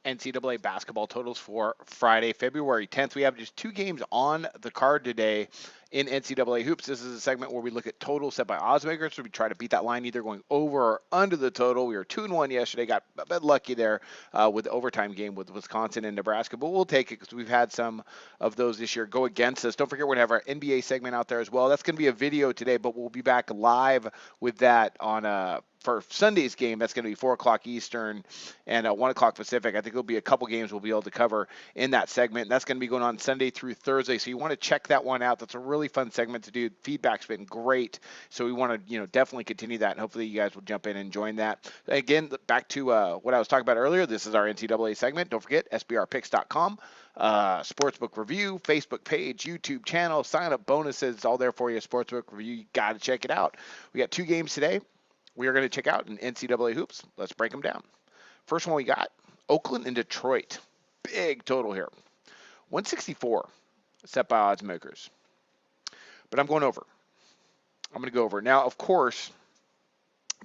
NCAA basketball totals for Friday, February 10th. We have just two games on the card today in NCAA hoops. This is a segment where we look at totals set by oddsmakers. So we try to beat that line either going over or under the total. We were 2-1 yesterday. Got a bit lucky there with the overtime game with Wisconsin and Nebraska, but we'll take it because we've had some of those this year go against us. Don't forget we're going to have our NBA segment out there as well. That's going to be a video today, but we'll be back live with that on for Sunday's game. That's going to be 4 o'clock Eastern and 1 o'clock Pacific. I think there'll be a couple games we'll be able to cover in that segment. And that's going to be going on Sunday through Thursday. So you want to check that one out. That's a really fun segment to do. Feedback's been great. So we want to, definitely continue that. And hopefully you guys will jump in and join that. Again, back to what I was talking about earlier. This is our NCAA segment. Don't forget, sbrpicks.com. Sportsbook review, Facebook page, YouTube channel, sign up bonuses, all there for you. Sportsbook review, you got to check it out. We got 2 games today we are going to check out in NCAA hoops. Let's break them down. First one we got, Oakland and Detroit. Big total here. 164 set by odds makers. But I'm going over. I'm going to go over. Now, of course,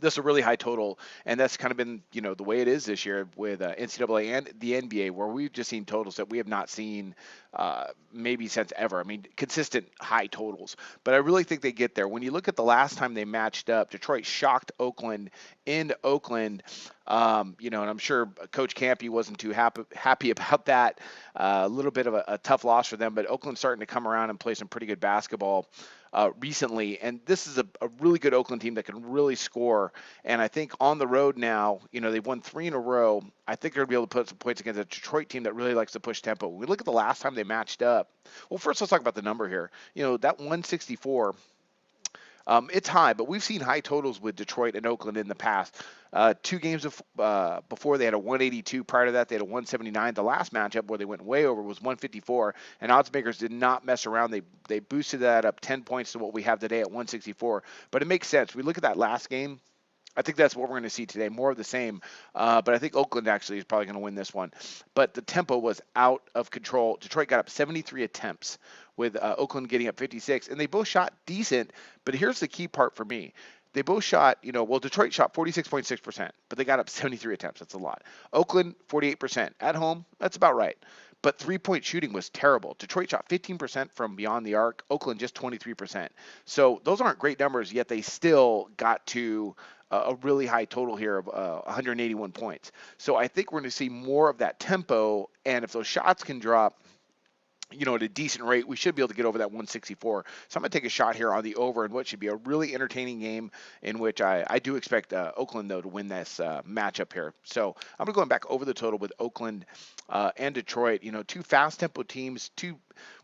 this is a really high total, and that's kind of been, the way it is this year with NCAA and the NBA, where we've just seen totals that we have not seen maybe since ever. I mean, consistent high totals. But I really think they get there. When you look at the last time they matched up, Detroit shocked Oakland in Oakland. And I'm sure Coach Campy wasn't too happy about that. A little bit of a tough loss for them, but Oakland's starting to come around and play some pretty good basketball recently, and this is a really good Oakland team that can really score. And I think on the road now, they've won 3 in a row. I think they're going to be able to put some points against a Detroit team that really likes to push tempo. When we look at the last time they matched up, well, first let's talk about the number here. That 164. It's high, but we've seen high totals with Detroit and Oakland in the past. 2 games before, they had a 182. Prior to that, they had a 179. The last matchup where they went way over was 154, and oddsmakers did not mess around. They boosted that up 10 points to what we have today at 164. But it makes sense. We look at that last game. I think that's what we're going to see today, more of the same. But I think Oakland actually is probably going to win this one. But the tempo was out of control. Detroit got up 73 attempts, with Oakland getting up 56. And they both shot decent, but here's the key part for me. They both shot, Detroit shot 46.6%, but they got up 73 attempts. That's a lot. Oakland, 48%. At home, that's about right. But three-point shooting was terrible. Detroit shot 15% from beyond the arc. Oakland just 23%. So those aren't great numbers, yet they still got to a really high total here of 181 points. So I think we're going to see more of that tempo, and if those shots can drop, at a decent rate, we should be able to get over that 164. So I'm going to take a shot here on the over in what should be a really entertaining game, in which I do expect Oakland, though, to win this matchup here. So I'm going back over the total with Oakland and Detroit. 2 fast tempo teams, I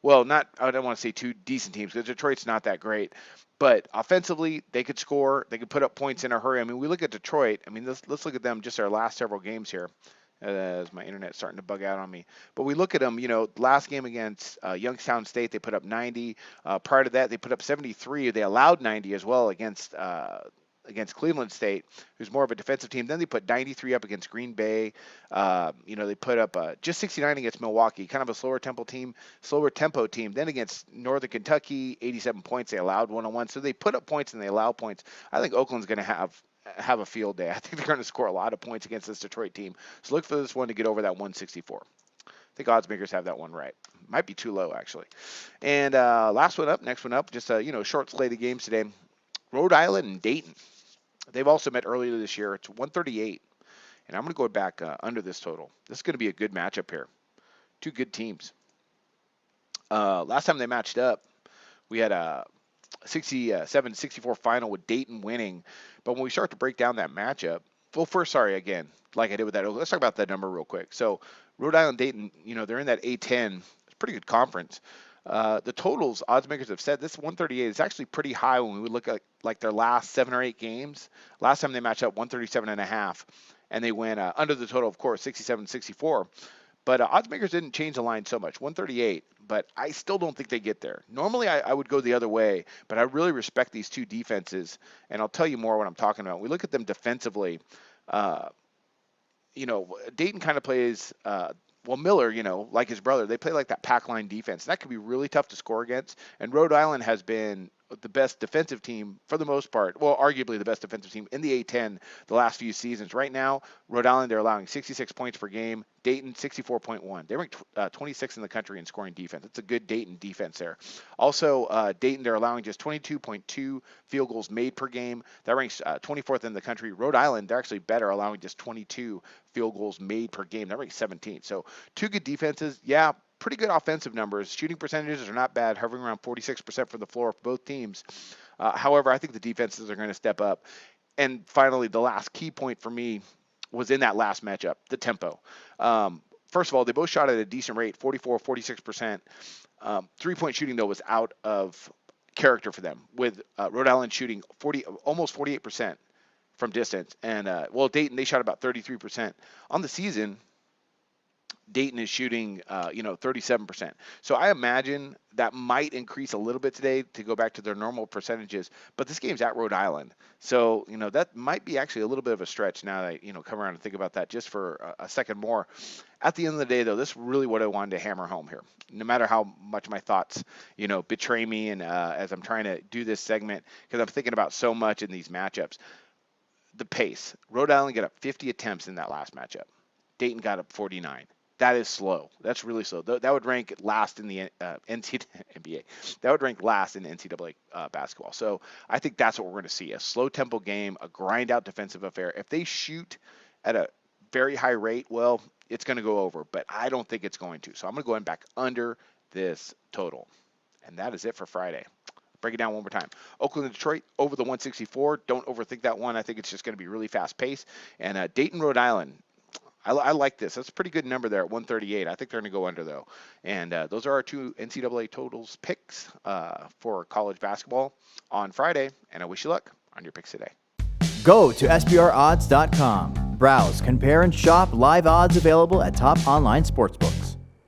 don't want to say 2 decent teams, because Detroit's not that great. But offensively, they could score. They could put up points in a hurry. I mean, we look at Detroit. I mean, let's look at them, just our last several games here. As my internet's starting to bug out on me. But we look at them, last game against Youngstown State, they put up 90. Prior to that, they put up 73. They allowed 90 as well against Cleveland State, who's more of a defensive team. Then they put 93 up against Green Bay. They put up just 69 against Milwaukee, kind of a slower tempo team. Then against Northern Kentucky, 87 points. They allowed 101. So they put up points and they allow points. I think Oakland's going to have a field day. I think they're going to score a lot of points against this Detroit team. So look for this one to get over that 164. I think oddsmakers have that one right. Might be too low, actually. And next one up, just a short slate of games today. Rhode Island and Dayton. They've also met earlier this year. It's 138. And I'm going to go back under this total. This is going to be a good matchup here. 2 good teams. Last time they matched up, we had a 67-64 final with Dayton winning. But when we start to break down that matchup, again, like I did with that, let's talk about that number real quick. So Rhode Island, Dayton, they're in that A10. It's a pretty good conference. The totals, oddsmakers have said this 138 is actually pretty high when we look at like their last 7 or 8 games. Last time they matched up, 137.5, and they went under the total, of course, 67-64. But oddsmakers didn't change the line so much, 138, but I still don't think they get there. Normally, I would go the other way, but I really respect these 2 defenses, and I'll tell you more what I'm talking about. We look at them defensively. Dayton kind of plays Miller, like his brother, they play like that pack line defense. That could be really tough to score against, and Rhode Island has been the best defensive team for the most part. Well, arguably the best defensive team in the A-10 the last few seasons. Right now, Rhode Island, they're allowing 66 points per game. Dayton, 64.1. They ranked 26th in the country in scoring defense. It's a good Dayton defense there. Also, Dayton, they're allowing just 22.2 field goals made per game. That ranks 24th in the country. Rhode Island, they're actually better, allowing just 22 field goals made per game. That ranks 17th. So two good defenses. Yeah, pretty good offensive numbers. Shooting percentages are not bad, hovering around 46% from the floor for both teams. However, I think the defenses are going to step up. And finally, the last key point for me was in that last matchup, the tempo. First of all, they both shot at a decent rate, 44, 46%. Three-point shooting, though, was out of character for them, with Rhode Island shooting almost 48% from distance. And, Dayton, they shot about 33%. On the season, Dayton is shooting, 37%. So I imagine that might increase a little bit today to go back to their normal percentages. But this game's at Rhode Island. So, that might be actually a little bit of a stretch now that I, come around and think about that just for a second more. At the end of the day, though, this is really what I wanted to hammer home here. No matter how much my thoughts, betray me and as I'm trying to do this segment, because I'm thinking about so much in these matchups. The pace. Rhode Island got up 50 attempts in that last matchup. Dayton got up 49. That is slow. That's really slow. That would rank last in the NBA. That would rank last in NCAA basketball. So I think that's what we're going to see, a slow tempo game, a grind-out defensive affair. If they shoot at a very high rate, well, it's going to go over, but I don't think it's going to. So I'm going to go in back under this total. And that is it for Friday. Break it down one more time. Oakland and Detroit over the 164. Don't overthink that one. I think it's just going to be really fast pace. And Dayton, Rhode Island. I like this. That's a pretty good number there at 138. I think they're going to go under, though. And those are our two NCAA totals picks for college basketball on Friday. And I wish you luck on your picks today. Go to SBRodds.com. Browse, compare, and shop live odds available at top online sportsbooks.